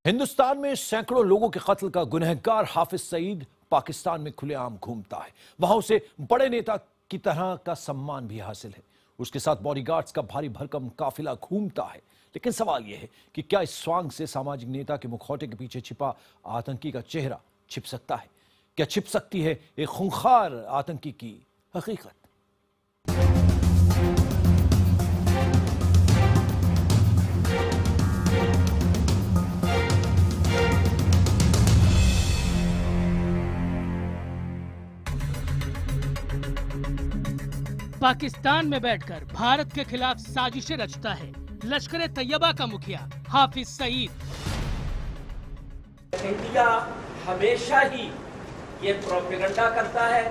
हिंदुस्तान में सैकड़ों लोगों के कत्ल का गुनहगार हाफिज सईद पाकिस्तान में खुलेआम घूमता है। वहां उसे बड़े नेता की तरह का सम्मान भी हासिल है। उसके साथ बॉडीगार्ड्स का भारी भरकम काफिला घूमता है। लेकिन सवाल यह है कि क्या इस स्वांग से सामाजिक नेता के मुखौटे के पीछे छिपा आतंकी का चेहरा छिप सकता है? क्या छिप सकती है एक खूंखार आतंकी की हकीकत? पाकिस्तान में बैठकर भारत के खिलाफ साजिशें रचता है लश्कर तैयबा का मुखिया हाफिज सईद। इंडिया हमेशा ही ये प्रोपेगेंडा करता है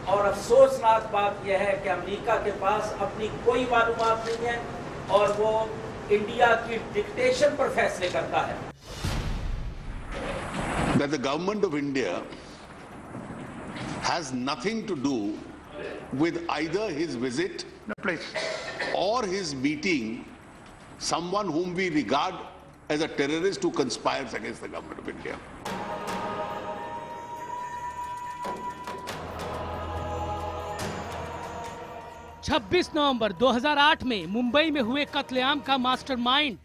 और अफसोसनाक बात यह है कि अमेरिका के पास अपनी कोई मालूमात नहीं है और वो इंडिया की डिक्टेशन पर फैसले करता है। That the government of India has nothing to do with either his visit or his meeting someone whom we regard as a terrorist who conspires against the government of India. छब्बीस नवंबर 2008 में मुंबई में हुए कत्लेआम का mastermind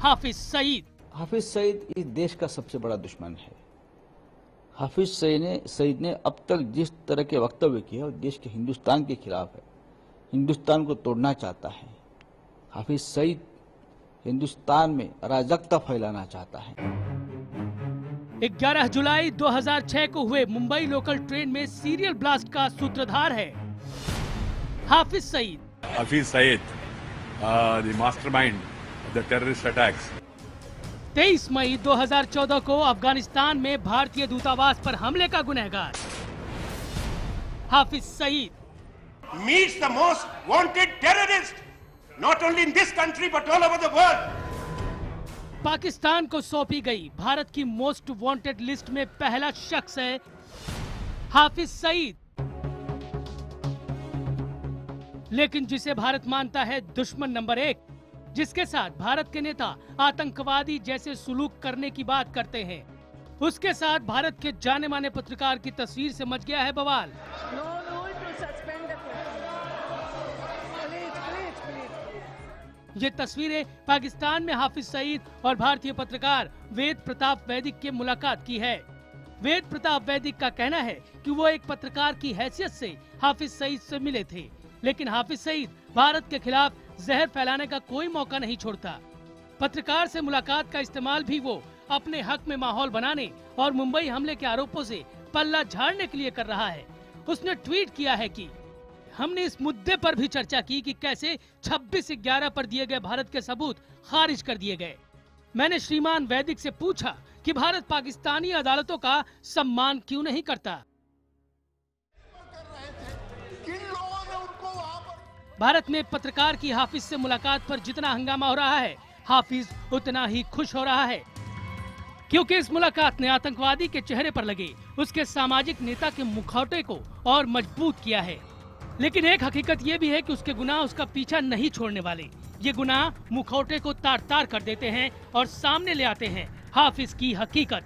Hafiz Saeed. Hafiz Saeed इस देश का सबसे बड़ा दुश्मन है। हाफिज सईद ने अब तक जिस तरह के वक्तव्य किए और देश के हिंदुस्तान के खिलाफ है, हिंदुस्तान को तोड़ना चाहता है। हाफिज सईद हिंदुस्तान में अराजकता फैलाना चाहता है। 11 जुलाई 2006 को हुए मुंबई लोकल ट्रेन में सीरियल ब्लास्ट का सूत्रधार है Hafiz Saeed. Hafiz Saeed, the mastermind of the terrorist attacks. 23 मई 2014 को अफगानिस्तान में भारतीय दूतावास पर हमले का गुनहगार Hafiz Saeed. meets the most wanted terrorist not only in this country but all over the world. Pakistan को सौंपी गई भारत की मोस्ट वांटेड लिस्ट में पहला शख्स है हाफिज सईद, लेकिन जिसे भारत मानता है दुश्मन नंबर 1, जिसके साथ भारत के नेता आतंकवादी जैसे सुलूक करने की बात करते हैं, उसके साथ भारत के जाने माने पत्रकार की तस्वीर से मच गया है बवाल। ये तस्वीरें पाकिस्तान में हाफिज सईद और भारतीय पत्रकार वेद प्रताप वैदिक की मुलाकात की है। वेद प्रताप वैदिक का कहना है कि वो एक पत्रकार की हैसियत से हाफिज सईद से मिले थे, लेकिन हाफिज सईद भारत के खिलाफ जहर फैलाने का कोई मौका नहीं छोड़ता। पत्रकार से मुलाकात का इस्तेमाल भी वो अपने हक में माहौल बनाने और मुंबई हमले के आरोपों से पल्ला झाड़ने के लिए कर रहा है। उसने ट्वीट किया है कि हमने इस मुद्दे पर भी चर्चा की कि कैसे 26/11 पर दिए गए भारत के सबूत खारिज कर दिए गए। मैंने श्रीमान वैदिक से पूछा कि भारत पाकिस्तानी अदालतों का सम्मान क्यों नहीं करता। भारत में पत्रकार की हाफिज से मुलाकात पर जितना हंगामा हो रहा है, हाफिज उतना ही खुश हो रहा है, क्योंकि इस मुलाकात ने आतंकवादी के चेहरे पर लगे उसके सामाजिक नेता के मुखौटे को और मजबूत किया है। लेकिन एक हकीकत यह भी है कि उसके गुनाह उसका पीछा नहीं छोड़ने वाले। ये गुनाह मुखौटे को तार तार कर देते हैं और सामने ले आते हैं हाफिज की हकीकत।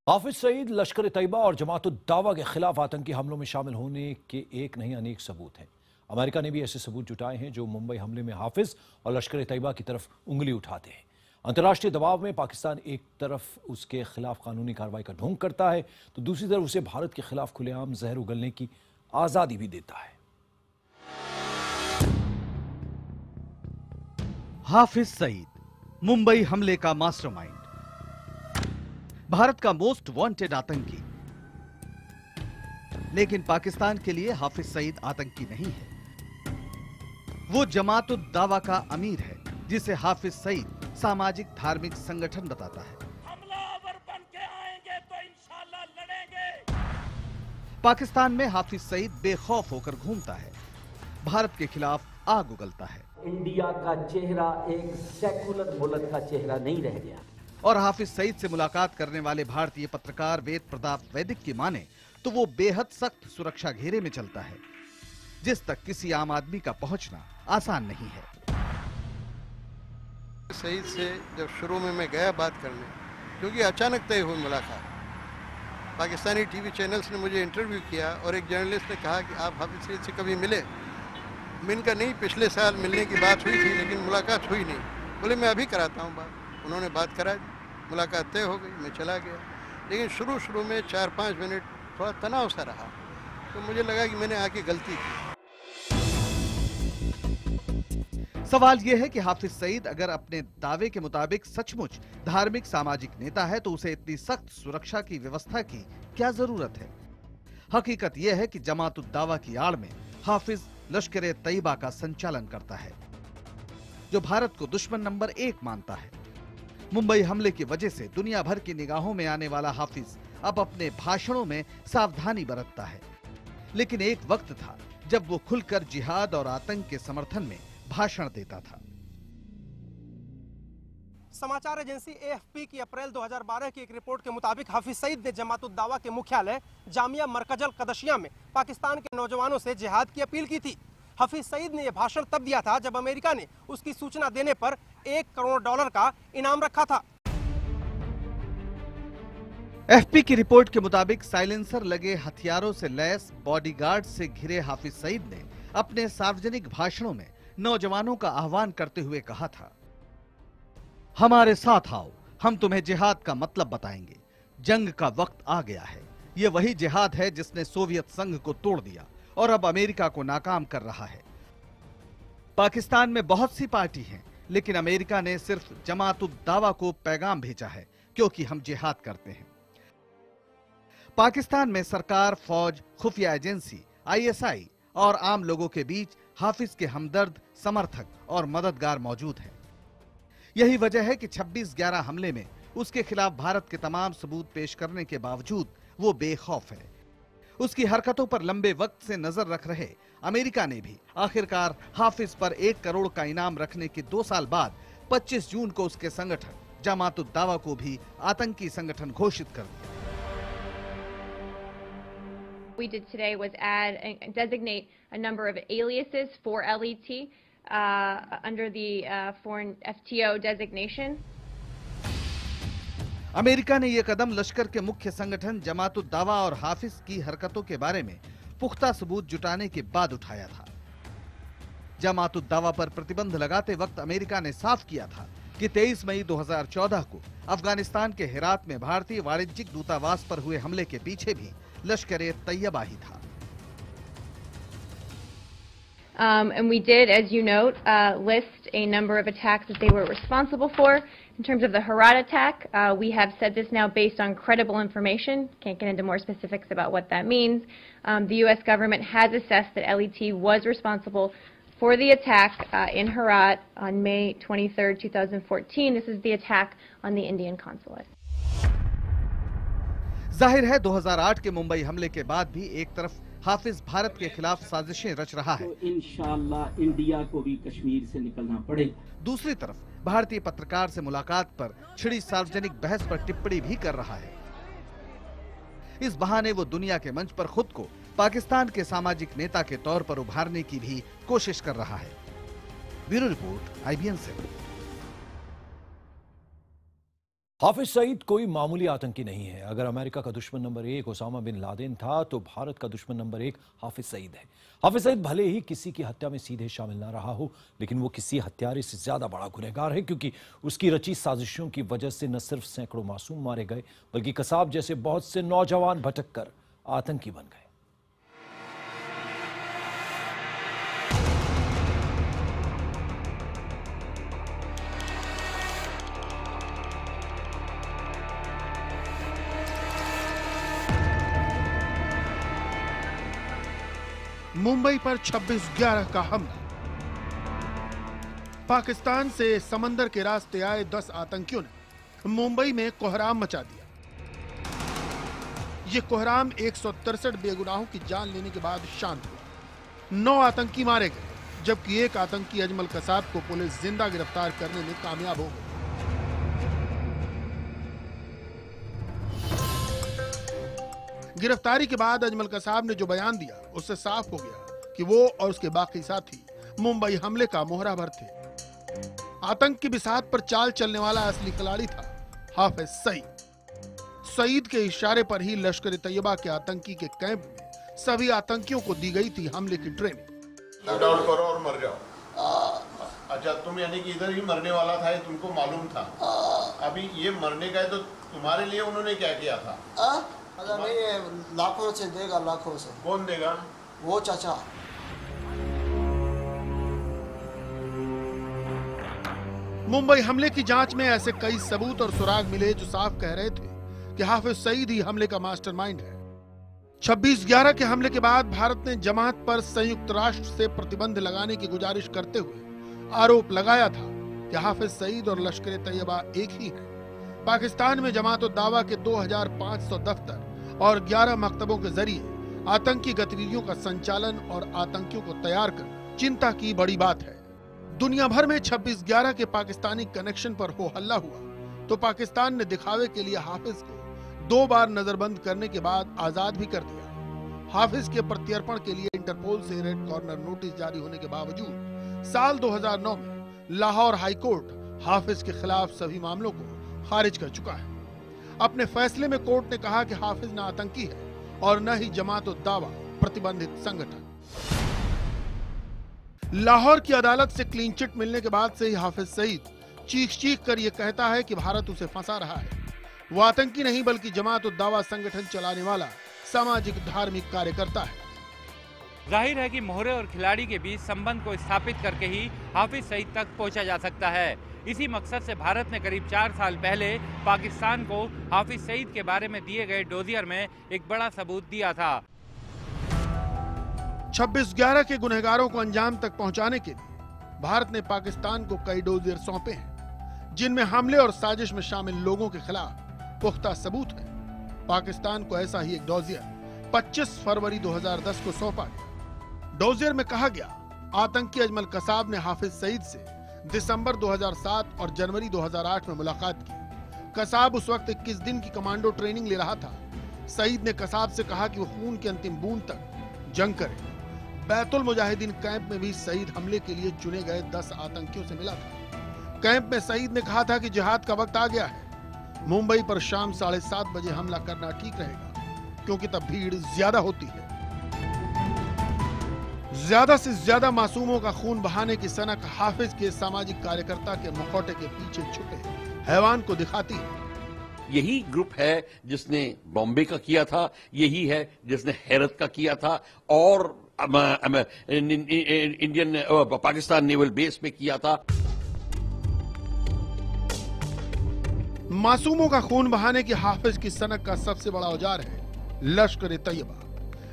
हाफिज सईद लश्कर तैयबा और जमात-उद-दावा के खिलाफ आतंकी हमलों में शामिल होने के एक नहीं अनेक सबूत हैं। अमेरिका ने भी ऐसे सबूत जुटाए हैं जो मुंबई हमले में हाफिज और लश्कर तैयबा की तरफ उंगली उठाते हैं। अंतर्राष्ट्रीय दबाव में पाकिस्तान एक तरफ उसके खिलाफ कानूनी कार्रवाई का ढोंग करता है तो दूसरी तरफ उसे भारत के खिलाफ खुलेआम जहर उगलने की आजादी भी देता है। हाफिज सईद मुंबई हमले का मास्टरमाइंड, भारत का मोस्ट वांटेड आतंकी। लेकिन पाकिस्तान के लिए हाफिज सईद आतंकी नहीं है। वो जमात-उद-दावा का अमीर है जिसे हाफिज सईद सामाजिक धार्मिक संगठन बताता है। हमलावर बन के आएंगे तो इंशाल्लाह लड़ेंगे। पाकिस्तान में हाफिज सईद बेखौफ होकर घूमता है, भारत के खिलाफ आग उगलता है। इंडिया का चेहरा एक सेकुलर मुल्क का चेहरा नहीं रह गया। और हाफिज सईद से मुलाकात करने वाले भारतीय पत्रकार वेद प्रताप वैदिक की माने तो वो बेहद सख्त सुरक्षा घेरे में चलता है, जिस तक किसी आम आदमी का पहुंचना आसान नहीं है। सईद से जब शुरू में मैं गया बात करने, क्योंकि अचानक तय हुई मुलाकात, पाकिस्तानी टीवी चैनल्स ने मुझे इंटरव्यू किया और एक जर्नलिस्ट ने कहा कि आप हाफिज सईद से कभी मिले? मैंने कहा नहीं, पिछले साल मिलने की बात हुई थी लेकिन मुलाकात हुई नहीं। बोले मैं अभी कराता हूँ बात। उन्होंने बात करा दी, मुलाकात तय हो गई, मैं चला गया। लेकिन शुरू में 4-5 मिनट थोड़ा तनाव सा रहा, तो मुझे लगा कि मैंने आके गलती की। सवाल यह है कि हाफिज सईद अगर अपने दावे के मुताबिक सचमुच धार्मिक सामाजिक नेता है तो उसे इतनी सख्त सुरक्षा की व्यवस्था की क्या जरूरत है? हकीकत यह है कि जमात उद दावा की आड़ में हाफिज लश्कर तैयबा का संचालन करता है, जो भारत को दुश्मन नंबर 1 मानता है। मुंबई हमले की वजह से दुनिया भर की निगाहों में आने वाला हाफिज अब अपने भाषणों में सावधानी बरतता है, लेकिन एक वक्त था जब वो खुलकर जिहाद और आतंक के समर्थन में भाषण देता था। समाचार एजेंसी AFP की अप्रैल 2012 की एक रिपोर्ट के मुताबिक हाफिज सईद ने जमात उद दावा के मुख्यालय जामिया मरकजल कदशिया में पाकिस्तान के नौजवानों से जिहाद की अपील की थी। हाफिज सईद ने यह भाषण तब दिया था जब अमेरिका ने उसकी सूचना देने पर $1 करोड़ का इनाम रखा था। FP की रिपोर्ट के मुताबिक साइलेंसर लगे हथियारों से लैस बॉडीगार्ड से घिरे हाफिज सईद ने अपने सार्वजनिक भाषणों में नौजवानों का आह्वान करते हुए कहा था, हमारे साथ आओ, हम तुम्हें जिहाद का मतलब बताएंगे। जंग का वक्त आ गया है। ये वही जिहाद है जिसने सोवियत संघ को तोड़ दिया और अब अमेरिका को नाकाम कर रहा है। पाकिस्तान में बहुत सी पार्टी हैं, लेकिन अमेरिका ने सिर्फ जमात उद दावा को पैगाम भेजा है क्योंकि हम जिहाद करते हैं। पाकिस्तान में सरकार, फौज, खुफिया एजेंसी, ISI और आम लोगों के बीच हाफिज के हमदर्द, समर्थक और मददगार मौजूद हैं। यही वजह है कि 26/11 हमले में उसके खिलाफ भारत के तमाम सबूत पेश करने के बावजूद वो बेखौफ है। उसकी हरकतों पर लंबे वक्त से नजर रख रहे अमेरिका ने भी आखिरकार हाफिज पर 1 करोड़ का इनाम रखने के 2 साल बाद 25 जून को उसके संगठन जमात उद दावा को भी आतंकी संगठन घोषित कर दिया। We did today was add and designate a number of aliases for LET under the foreign FTO designation. America ने यह कदम लश्कर के मुख्य संगठन जमात उद दावा और हाफिज की हरकतों के बारे में पुख्ता सबूत जुटाने के बाद उठाया था। जमात उद दावा पर प्रतिबंध लगाते वक्त अमेरिका ने साफ किया था कि 23 मई 2014 को अफगानिस्तान के हेरात में भारतीय वाणिज्यिक दूतावास पर हुए हमले के पीछे भी लश्कर तैयबा ही था। And we did, as you note, list a number of attacks that they were responsible for. In terms of the Herat attack, we have said this now based on credible information. Can't get into more specifics about what that means. The U.S. government has assessed that LET was responsible for the attack in Herat on May 23rd, 2014. This is the attack on the Indian consulate. जाहिर है 2008 के मुंबई हमले के बाद भी एक तरफ हाफिज भारत के खिलाफ साजिशें रच रहा है, तो इंशाअल्लाह इंडिया को भी कश्मीर से निकलना पड़ेगा। दूसरी तरफ भारतीय पत्रकार से मुलाकात पर छिड़ी सार्वजनिक बहस पर टिप्पणी भी कर रहा है। इस बहाने वो दुनिया के मंच पर खुद को पाकिस्तान के सामाजिक नेता के तौर पर उभारने की भी कोशिश कर रहा है। Bureau report, IBN 7। Hafiz Saeed कोई मामूली आतंकी नहीं है। अगर अमेरिका का दुश्मन नंबर 1 ओसामा बिन लादेन था तो भारत का दुश्मन नंबर 1 हाफिज सईद है। हाफिज सईद भले ही किसी की हत्या में सीधे शामिल ना रहा हो, लेकिन वो किसी हत्यारे से ज्यादा बड़ा गुनहगार है, क्योंकि उसकी रची साजिशों की वजह से न सिर्फ सैकड़ों मासूम मारे गए, बल्कि कसाब जैसे बहुत से नौजवान भटक कर आतंकी बन गए। मुंबई पर 26/11 का हमला। पाकिस्तान से समंदर के रास्ते आए 10 आतंकियों ने मुंबई में कोहराम मचा दिया। ये कोहराम 163 बेगुनाहों की जान लेने के बाद शांत हुआ। 9 आतंकी मारे गए, जबकि एक आतंकी अजमल कसाब को पुलिस जिंदा गिरफ्तार करने में कामयाब हो गई। गिरफ्तारी के बाद अजमल कसाब ने जो बयान दिया, उससे साफ हो गया कि वो और उसके बाकी साथी मुंबई हमले का मोहरा भर थे। आतंक की बिसात पर चाल चलने वाला असली खिलाड़ी था हाफिज सईद। सईद के इशारे पर ही लश्कर ए तैयबा के आतंकी के कैंप में सभी आतंकियों को दी गई थी हमले की ट्रेनिंग। डाउन करो और मर जाओ। अच्छा, तुम यानी कि इधर ही मरने वाला था, ये तुमको मालूम था? अभी ये मरने का है तो तुम्हारे लिए उन्होंने क्या किया था? नहीं, लाखों से देगा, लाखों से। कौन देगा? वो चाचा। मुंबई हमले की जांच में ऐसे कई सबूत और सुराग मिले जो साफ कह रहे थे कि हाफिज सईद ही हमले का मास्टरमाइंड है। 26/11 के हमले के बाद भारत ने जमात पर संयुक्त राष्ट्र से प्रतिबंध लगाने की गुजारिश करते हुए आरोप लगाया था कि हाफिज सईद और लश्कर ए तैयबा एक ही है। पाकिस्तान में जमात उद दावा के 2500 दफ्तर और 11 मकतबों के जरिए आतंकी गतिविधियों का संचालन और आतंकियों को तैयार करना चिंता की बड़ी बात है। दुनिया भर में 26/11 के पाकिस्तानी कनेक्शन पर हो हल्ला हुआ तो पाकिस्तान ने दिखावे के लिए हाफिज को 2 बार नजरबंद करने के बाद आजाद भी कर दिया। हाफिज के प्रत्यर्पण के लिए इंटरपोल से रेड कॉर्नर नोटिस जारी होने के बावजूद साल 2009 में लाहौर हाईकोर्ट हाफिज के खिलाफ सभी मामलों को खारिज कर चुका है। अपने फैसले में कोर्ट ने कहा कि हाफिज न आतंकी है और न ही जमात उद दावा प्रतिबंधित संगठन। लाहौर की अदालत से क्लीन चिट मिलने के बाद से ही हाफिज सईद चीख कर यह कहता है कि भारत उसे फंसा रहा है। वो आतंकी नहीं बल्कि जमात उद दावा संगठन चलाने वाला सामाजिक धार्मिक कार्यकर्ता है। जाहिर है कि मोहरे और खिलाड़ी के बीच संबंध को स्थापित करके ही हाफिज सईद तक पहुंचा जा सकता है। इसी मकसद से भारत ने करीब 4 साल पहले पाकिस्तान को हाफिज सईद के बारे में दिए गए डोजियर में एक बड़ा सबूत दिया था। 26/11 के गुनहगारों को अंजाम तक पहुंचाने के लिए भारत ने पाकिस्तान को कई डोजियर सौंपे हैं, जिनमें हमले और साजिश में शामिल लोगों के खिलाफ पुख्ता सबूत है। पाकिस्तान को ऐसा ही एक डोजियर 25 फरवरी 2010 को सौंपा गया। डोजियर में कहा गया, आतंकी अजमल कसाब ने हाफिज सईद से दिसंबर 2007 और जनवरी 2008 में मुलाकात की। कसाब उस वक्त 21 दिन की कमांडो ट्रेनिंग ले रहा था। सईद ने कसाब से कहा कि वो खून के अंतिम बूंद तक जंग करे। बैतुल मुजाहिदीन कैंप में भी सईद हमले के लिए चुने गए 10 आतंकियों से मिला था। कैंप में सईद ने कहा था कि जिहाद का वक्त आ गया है। मुंबई पर शाम 7:30 बजे हमला करना ठीक रहेगा क्योंकि तब भीड़ ज्यादा होती है। ज्यादा से ज्यादा मासूमों का खून बहाने की सनक हाफिज के सामाजिक कार्यकर्ता के मुखौटे के पीछे छुपे हैवान को दिखाती है। यही ग्रुप है जिसने बॉम्बे का किया था, यही है जिसने हैरत का किया था और इंडियन पाकिस्तान नेवल बेस पे किया था। मासूमों का खून बहाने की हाफिज की सनक का सबसे बड़ा औजार है लश्कर ए तैयबा।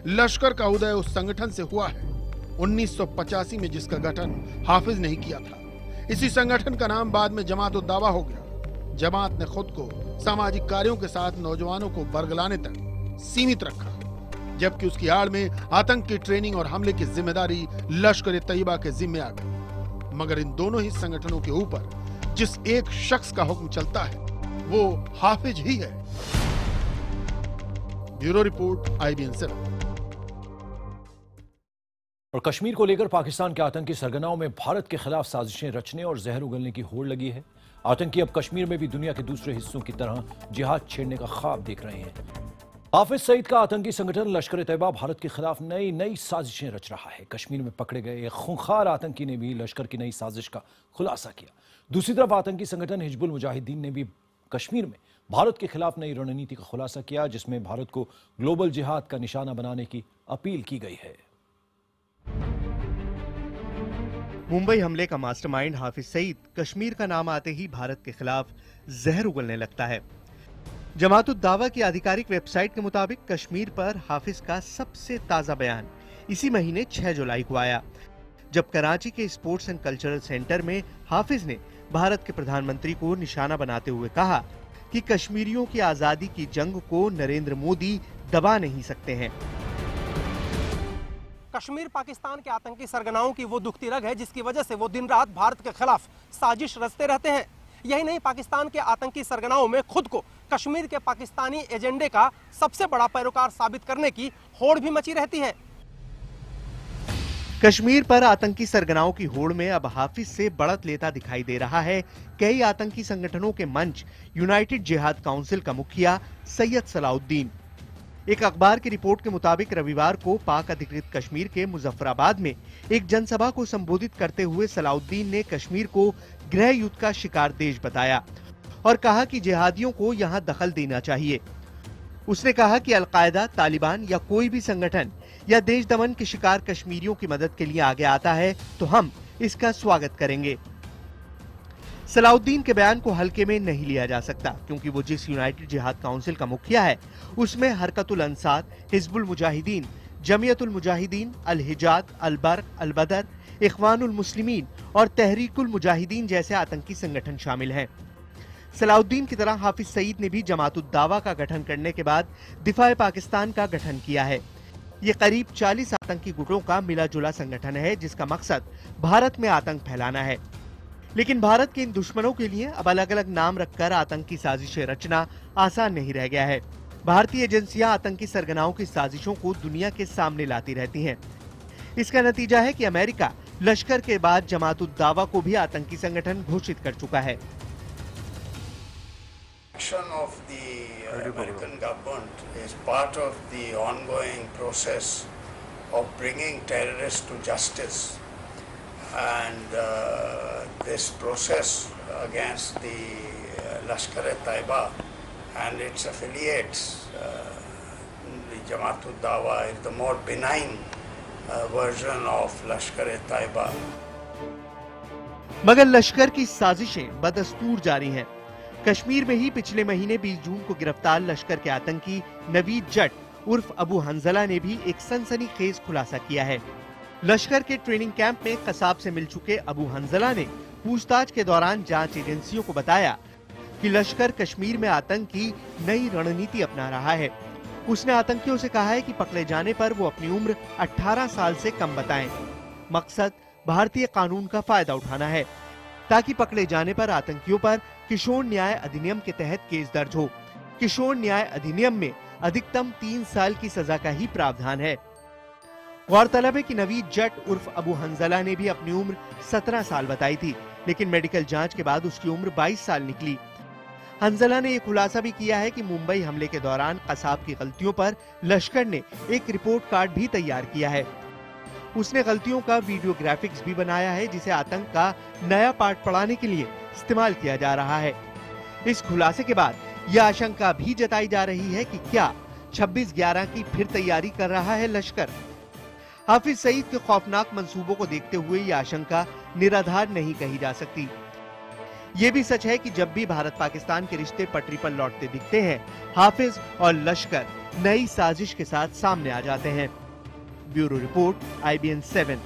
लश्कर का उदय उस संगठन से हुआ है 1985 में, जिसका गठन हाफिज ने ही किया था। इसी संगठन का नाम बाद में जमात उद दावा हो गया। जमात ने खुद को सामाजिक कार्यों के साथ नौजवानों को बरगलाने तक सीमित रखा, जबकि उसकी आड़ में आतंक की ट्रेनिंग और हमले की जिम्मेदारी लश्कर ए तैयबा के जिम्मे आ गई। मगर इन दोनों ही संगठनों के ऊपर जिस एक शख्स का हुक्म चलता है वो हाफिज ही है। Bureau report, IBN 7। और कश्मीर को लेकर पाकिस्तान के आतंकी सरगनाओं में भारत के खिलाफ साजिशें रचने और जहर उगलने की होड़ लगी है। आतंकी अब कश्मीर में भी दुनिया के दूसरे हिस्सों की तरह जिहाद छेड़ने का ख्वाब देख रहे हैं। हाफिज सईद का आतंकी संगठन लश्कर ए तैयबा भारत के खिलाफ नई साजिशें रच रहा है। कश्मीर में पकड़े गए एक खूंखार आतंकी ने भी लश्कर की नई साजिश का खुलासा किया। दूसरी तरफ आतंकी संगठन हिजबुल मुजाहिदीन ने भी कश्मीर में भारत के खिलाफ नई रणनीति का खुलासा किया, जिसमें भारत को ग्लोबल जिहाद का निशाना बनाने की अपील की गई है। मुंबई हमले का मास्टरमाइंड हाफिज सईद कश्मीर का नाम आते ही भारत के खिलाफ जहर उगलने लगता है। जमात उद दावा की आधिकारिक वेबसाइट के मुताबिक कश्मीर पर हाफिज का सबसे ताजा बयान इसी महीने 6 जुलाई को आया, जब कराची के स्पोर्ट्स एंड कल्चरल सेंटर में हाफिज ने भारत के प्रधानमंत्री को निशाना बनाते हुए कहा कि कश्मीरियों की आजादी की जंग को नरेंद्र मोदी दबा नहीं सकते हैं। कश्मीर पाकिस्तान के आतंकी सरगनाओं की वो दुखती रग है जिसकी वजह से वो दिन रात भारत के खिलाफ साजिश रचते रहते हैं। यही नहीं, पाकिस्तान के आतंकी सरगनाओं में खुद को कश्मीर के पाकिस्तानी एजेंडे का सबसे बड़ा पैरोकार साबित करने की होड़ भी मची रहती है। कश्मीर पर आतंकी सरगनाओं की होड़ में अब हाफिज से बढ़त लेता दिखाई दे रहा है कई आतंकी संगठनों के मंच यूनाइटेड जिहाद काउंसिल का मुखिया सैयद सलाउद्दीन। एक अखबार की रिपोर्ट के मुताबिक रविवार को पाक अधिकृत कश्मीर के मुजफ्फराबाद में एक जनसभा को संबोधित करते हुए सलाउद्दीन ने कश्मीर को गृह युद्ध का शिकार देश बताया और कहा कि जिहादियों को यहां दखल देना चाहिए। उसने कहा कि अलकायदा, तालिबान या कोई भी संगठन या देश दमन के शिकार कश्मीरियों की मदद के लिए आगे आता है तो हम इसका स्वागत करेंगे। सलाउद्दीन के बयान को हल्के में नहीं लिया जा सकता क्योंकि वो जिस यूनाइटेड जिहाद काउंसिल का मुखिया है उसमें हरकतुल अंसार, हिजबुल मुजाहिदीन, जमियतुल मुजाहिदीन, अल हिजाद, अल बर्क, अल बदर, इख्वानुल मुस्लिमीन और तहरीकुल मुजाहिदीन जैसे आतंकी संगठन शामिल हैं। सलाउद्दीन की तरह हाफिज सईद ने भी जमात-उद दावा का गठन करने के बाद दिफा पाकिस्तान का गठन किया है। ये करीब 40 आतंकी गुटों का मिला जुला संगठन है जिसका मकसद भारत में आतंक फैलाना है। लेकिन भारत के इन दुश्मनों के लिए अब अलग अलग नाम रखकर आतंकी साजिशें रचना आसान नहीं रह गया है। भारतीय एजेंसियां आतंकी सरगनाओं की साजिशों को दुनिया के सामने लाती रहती हैं। इसका नतीजा है कि अमेरिका लश्कर के बाद जमात-उद दावा को भी आतंकी संगठन घोषित कर चुका है। Action of the American government is part of the ongoing process of bringing terrorists to justice, and this process against the Lashkar-e-Taiba and its affiliates, the Jamaat-ud-Dawa, is the more benign version of Lashkar-e-Taiba. मगर लश्कर की साजिशें बदस्तूर जारी हैं। कश्मीर में ही पिछले महीने 20 जून को गिरफ्तार लश्कर के आतंकी नवीद जट उर्फ अबू हंजला ने भी एक सनसनीखेज खुलासा किया है। लश्कर के ट्रेनिंग कैंप में कसाब से मिल चुके अबू हंजला ने पूछताछ के दौरान जांच एजेंसियों को बताया कि लश्कर कश्मीर में आतंक की नई रणनीति अपना रहा है। उसने आतंकियों से कहा है कि पकड़े जाने पर वो अपनी उम्र 18 साल से कम बताएं। मकसद भारतीय कानून का फायदा उठाना है ताकि पकड़े जाने पर आतंकियों पर किशोर न्याय अधिनियम के तहत केस दर्ज हो। किशोर न्याय अधिनियम में अधिकतम 3 साल की सजा का ही प्रावधान है। गौरतलब है कि नवीद जट उर्फ अबू हंजला ने भी अपनी उम्र 17 साल बताई थी, लेकिन मेडिकल जांच के बाद उसकी उम्र 22 साल निकली। हंजला ने यह खुलासा भी किया है कि मुंबई हमले के दौरान कसाब की गलतियों पर लश्कर ने एक रिपोर्ट कार्ड भी तैयार किया है। उसने गलतियों का वीडियो ग्राफिक्स भी बनाया है जिसे आतंक का नया पाठ पढ़ाने के लिए इस्तेमाल किया जा रहा है। इस खुलासे के बाद यह आशंका भी जताई जा रही है कि क्या 26/11 की फिर तैयारी कर रहा है लश्कर। हाफिज सईद के खौफनाक मंसूबों को देखते हुए यह आशंका निराधार नहीं कही जा सकती। ये भी सच है कि जब भी भारत पाकिस्तान के रिश्ते पटरी पर लौटते दिखते हैं, हाफिज और लश्कर नई साजिश के साथ सामने आ जाते हैं। Bureau report, IBN 7।